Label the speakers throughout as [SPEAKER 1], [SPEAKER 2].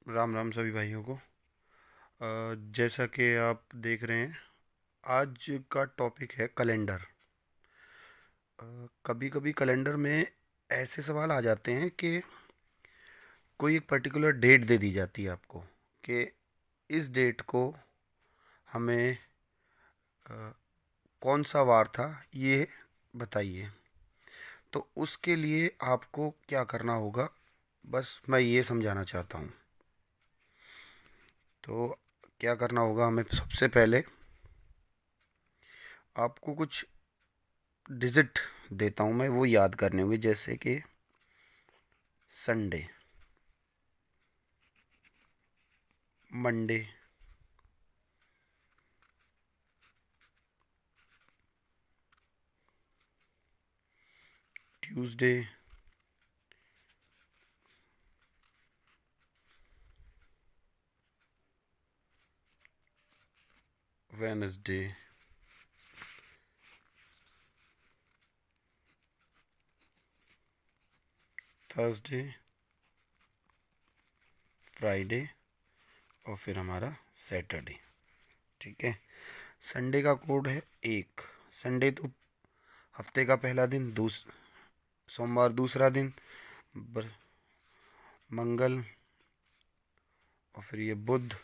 [SPEAKER 1] राम राम सभी भाइयों को। जैसा कि आप देख रहे हैं, आज का टॉपिक है कैलेंडर। कभी कभी कैलेंडर में ऐसे सवाल आ जाते हैं कि कोई एक पर्टिकुलर डेट दे दी जाती है आपको कि इस डेट को हमें कौन सा वार था ये बताइए। तो उसके लिए आपको क्या करना होगा, बस मैं ये समझाना चाहता हूँ। तो क्या करना होगा हमें, सबसे पहले आपको कुछ डिजिट देता हूँ मैं, वो याद करने होंगे। जैसे कि Sunday, Monday, Tuesday, Wednesday, Thursday, Friday और फिर हमारा सैटरडे। ठीक है। संडे का कोड है एक। संडे तो हफ्ते का पहला दिन, सोमवार दूसरा दिन, मंगल और फिर ये बुध,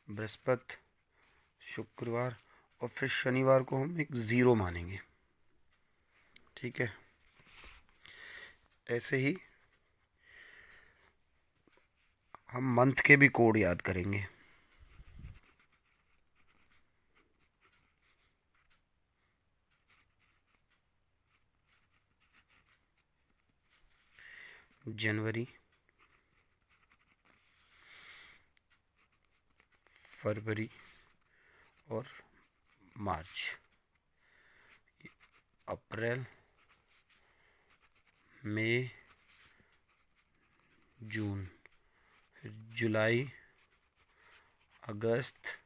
[SPEAKER 1] बृहस्पति, शुक्रवार और फिर शनिवार को हम एक ज़ीरो मानेंगे। ठीक है। ऐसे ही हम मंथ के भी कोड याद करेंगे। जनवरी, फरवरी और मार्च, अप्रैल, मई, जून, फिर जुलाई, अगस्त,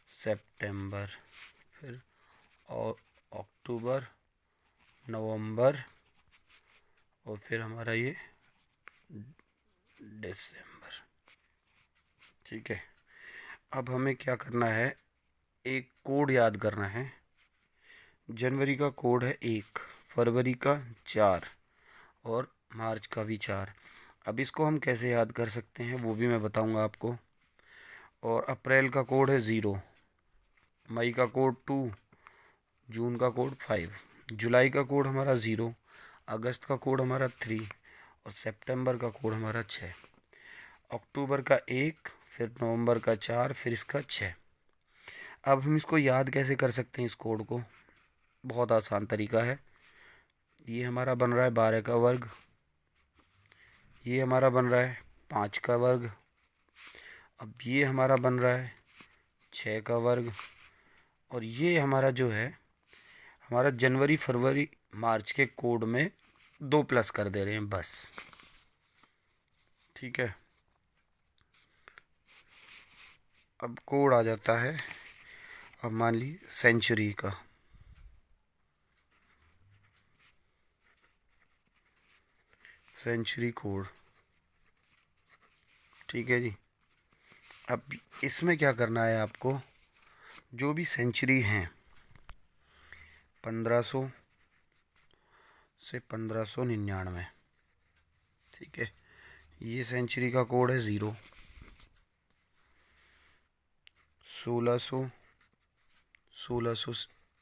[SPEAKER 1] सितंबर, फिर और अक्टूबर, नवंबर और फिर हमारा ये दिसंबर। ठीक है। अब हमें क्या करना है, एक कोड याद करना है। जनवरी का कोड है एक, फरवरी का 4 और मार्च का भी 4। अब इसको हम कैसे याद कर सकते हैं वो भी मैं बताऊंगा आपको। और अप्रैल का कोड है 0, मई का कोड 2, जून का कोड 5, जुलाई का कोड हमारा 0, अगस्त का कोड हमारा 3 और सितंबर का कोड हमारा 6, अक्टूबर का 1, फिर नवंबर का 4, फिर इसका 6। अब हम इसको याद कैसे कर सकते हैं इस कोड को? बहुत आसान तरीका है। ये हमारा बन रहा है 12 का वर्ग, ये हमारा बन रहा है 5 का वर्ग, अब ये हमारा बन रहा है 6 का वर्ग और ये हमारा जो है, हमारा जनवरी फरवरी मार्च के कोड में 2 प्लस कर दे रहे हैं बस। ठीक है। अब कोड आ जाता है, अब मान ली सेंचुरी का। Century code. ठीक है जी। अब इसमें क्या करना है आपको, जो भी सेंचुरी हैं 1500 से 1599। ठीक है। ये सेंचुरी का कोड है 0, 1600,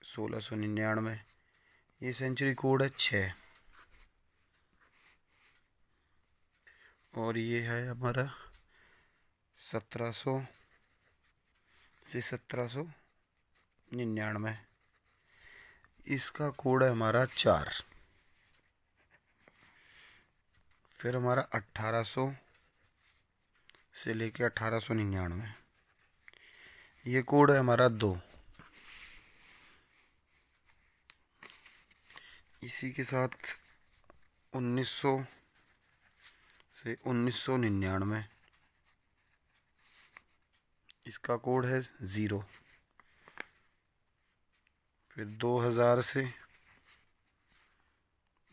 [SPEAKER 1] 1699। ये सेंचुरी कोड है 6 और ये है हमारा 1700 से 1799। इसका कोड है हमारा 4। फिर हमारा 1800 से लेके 1899, ये कोड है हमारा 2। इसी के साथ 1900 से 1999, इसका कोड है 0। फिर 2000 से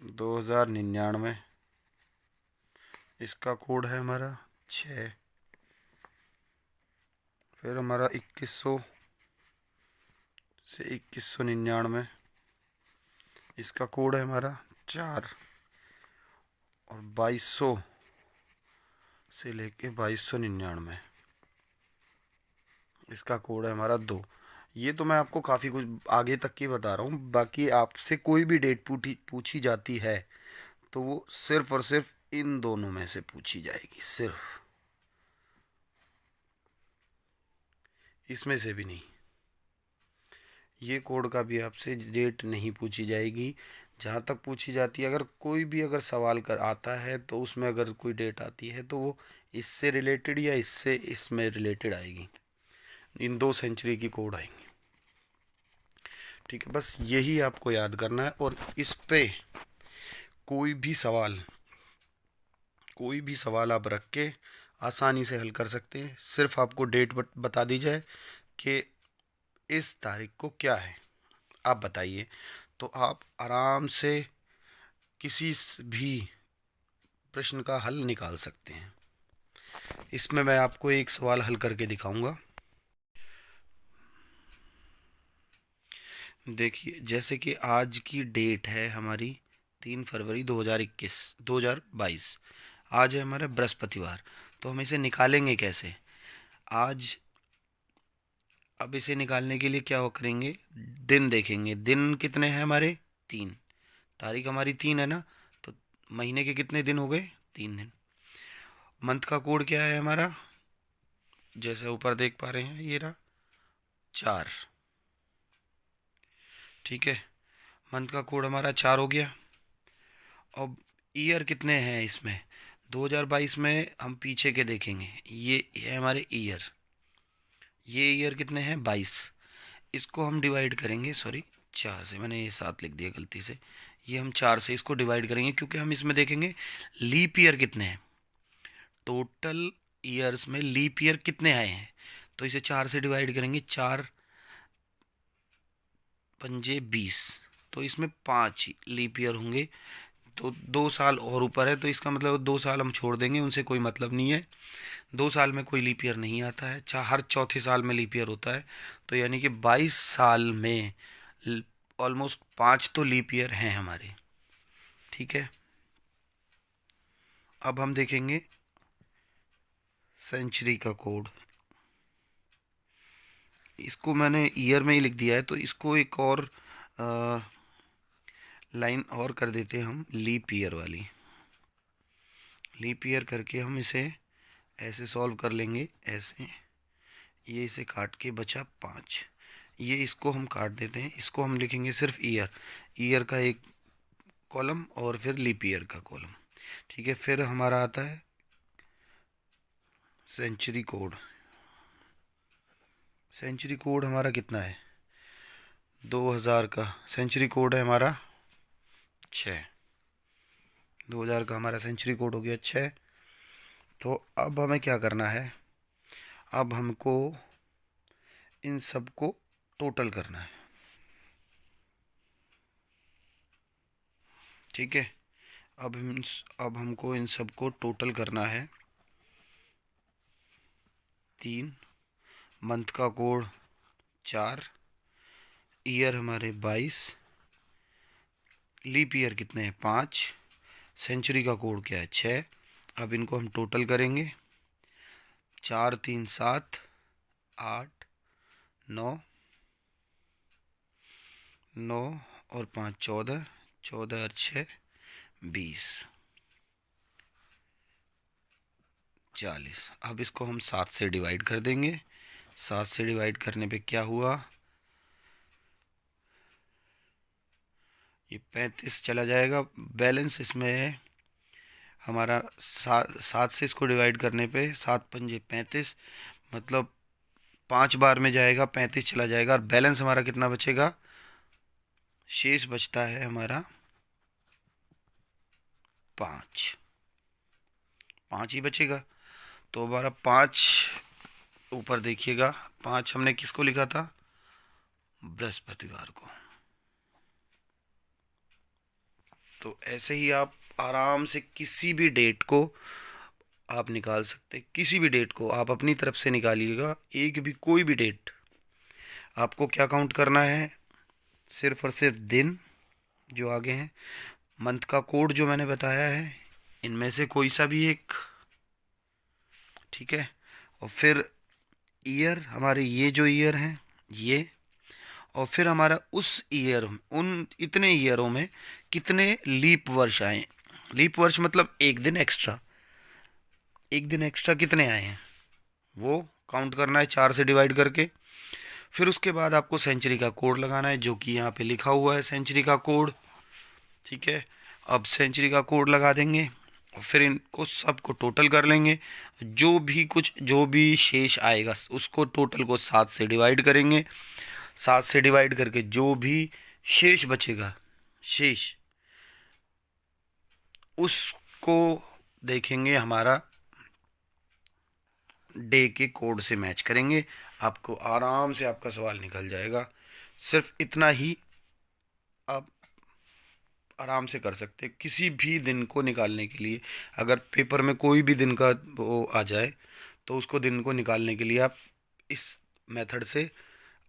[SPEAKER 1] 2099, इसका कोड है हमारा 6, फिर हमारा 2100 से 2199, इसका कोड है हमारा 4, और 2200 से लेके 2299, इसका कोड है हमारा 2। ये तो मैं आपको काफ़ी कुछ आगे तक की बता रहा हूँ। बाकी आपसे कोई भी डेट पूछी जाती है तो वो सिर्फ और सिर्फ इन दोनों में से पूछी जाएगी, सिर्फ इसमें से भी नहीं। ये कोड का भी आपसे डेट नहीं पूछी जाएगी। जहाँ तक पूछी जाती है, अगर कोई भी अगर सवाल कर आता है तो उसमें अगर कोई डेट आती है तो वो इससे रिलेटेड या इससे इसमें रिलेटेड आएगी। इन 2 सेंचुरी की कोड आएंगी। ठीक है, बस यही आपको याद करना है। और इस पे कोई भी सवाल आप रख के आसानी से हल कर सकते हैं। सिर्फ आपको डेट बता दी जाए कि इस तारीख को क्या है, आप बताइए, तो आप आराम से किसी भी प्रश्न का हल निकाल सकते हैं। इसमें मैं आपको एक सवाल हल करके दिखाऊंगा। देखिए, जैसे कि आज की डेट है हमारी 3 फरवरी 2022। आज है हमारा बृहस्पतिवार। तो हम इसे निकालेंगे कैसे आज? अब इसे निकालने के लिए क्या वो करेंगे, दिन देखेंगे। दिन कितने हैं हमारे? 3। तारीख हमारी 3 है ना, तो महीने के कितने दिन हो गए? 3 दिन। मंथ का कोड क्या है हमारा? जैसे ऊपर देख पा रहे हैं, ये रहा 4। ठीक है, मंथ का कोड हमारा 4 हो गया। अब ईयर कितने हैं इसमें? 2022 में हम पीछे के देखेंगे, ये है हमारे ईयर। ये ईयर कितने हैं? 22। इसको हम डिवाइड करेंगे, सॉरी 4 से, मैंने ये 7 लिख दिया गलती से। ये हम 4 से इसको डिवाइड करेंगे, क्योंकि हम इसमें देखेंगे लीप ईयर कितने हैं। टोटल ईयर्स में लीप ईयर कितने आए हैं, तो इसे 4 से डिवाइड करेंगे। 4 पंजे 20, तो इसमें 5 लीप ईयर होंगे। तो 2 साल और ऊपर है, तो इसका मतलब 2 साल हम छोड़ देंगे, उनसे कोई मतलब नहीं है। 2 साल में कोई लीप ईयर नहीं आता है, हर चौथे साल में लीप ईयर होता है। तो यानी कि 22 साल में ऑलमोस्ट 5 तो लीप ईयर हैं हमारे। ठीक है, अब हम देखेंगे सेंचुरी का कोड। इसको मैंने ईयर में ही लिख दिया है, तो इसको एक और लाइन और कर देते हैं हम, लीप ईयर वाली। लीप ईयर करके हम इसे ऐसे सॉल्व कर लेंगे, ऐसे। ये इसे काट के बचा 5। ये इसको हम काट देते हैं, इसको हम लिखेंगे सिर्फ ईयर। ईयर का एक कॉलम और फिर लीप ईयर का कॉलम। ठीक है, फिर हमारा आता है सेंचुरी कोड। सेंचुरी कोड हमारा कितना है? 2000 का सेंचुरी कोड है हमारा 6। 2000 का हमारा सेंचुरी कोड हो गया 6। तो अब हमें क्या करना है? अब हमको इन सब को टोटल करना है। ठीक है, अब हमको इन सब को टोटल करना है। 3, मंथ का कोड 4, ईयर हमारे 22, लीप ईयर कितने हैं? 5, सेंचुरी का कोड क्या है? 6। अब इनको हम टोटल करेंगे। 4 3 7, 8 9, 9 और 5 14, 14 और 6 20, 40। अब इसको हम 7 से डिवाइड कर देंगे। 7 से डिवाइड करने पे क्या हुआ? ये 35 चला जाएगा। बैलेंस इसमें है हमारा 7 से इसको डिवाइड करने पे 7 पंजे 35, मतलब 5 बार में जाएगा, 35 चला जाएगा, और बैलेंस हमारा कितना बचेगा? शेष बचता है हमारा 5। 5 ही बचेगा। तो हमारा 5 ऊपर देखिएगा, 5 हमने किसको लिखा था? बृहस्पतिवार को। तो ऐसे ही आप आराम से किसी भी डेट को आप निकाल सकते, किसी भी डेट को आप अपनी तरफ से निकालिएगा, एक भी कोई भी डेट। आपको क्या काउंट करना है, सिर्फ और सिर्फ दिन जो आगे हैं, मंथ का कोड जो मैंने बताया है, इनमें से कोई सा भी एक, ठीक है। और फिर ईयर, हमारे ये जो ईयर हैं ये, और फिर हमारा उस ईयर, उन इतने ईयरों में कितने लीप वर्ष आए। लीप वर्ष मतलब एक दिन एक्स्ट्रा, एक दिन एक्स्ट्रा कितने आए हैं वो काउंट करना है 4 से डिवाइड करके। फिर उसके बाद आपको सेंचुरी का कोड लगाना है, जो कि यहाँ पे लिखा हुआ है सेंचुरी का कोड, ठीक है। अब सेंचुरी का कोड लगा देंगे और फिर इनको सबको टोटल कर लेंगे। जो भी शेष आएगा उसको टोटल को 7 से डिवाइड करेंगे। 7 से डिवाइड करके जो भी शेष बचेगा, शेष, उसको देखेंगे हमारा डे के कोड से मैच करेंगे। आपको आराम से आपका सवाल निकल जाएगा। सिर्फ इतना ही आप आराम से कर सकते हैं। किसी भी दिन को निकालने के लिए, अगर पेपर में कोई भी दिन का वो आ जाए तो उसको दिन को निकालने के लिए आप इस मेथड से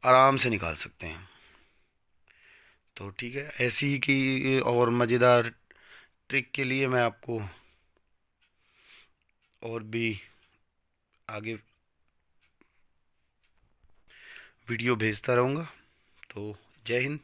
[SPEAKER 1] आराम से निकाल सकते हैं। तो ठीक है, ऐसी ही की और मज़ेदार ट्रिक के लिए मैं आपको और भी आगे वीडियो भेजता रहूँगा। तो जय हिंद।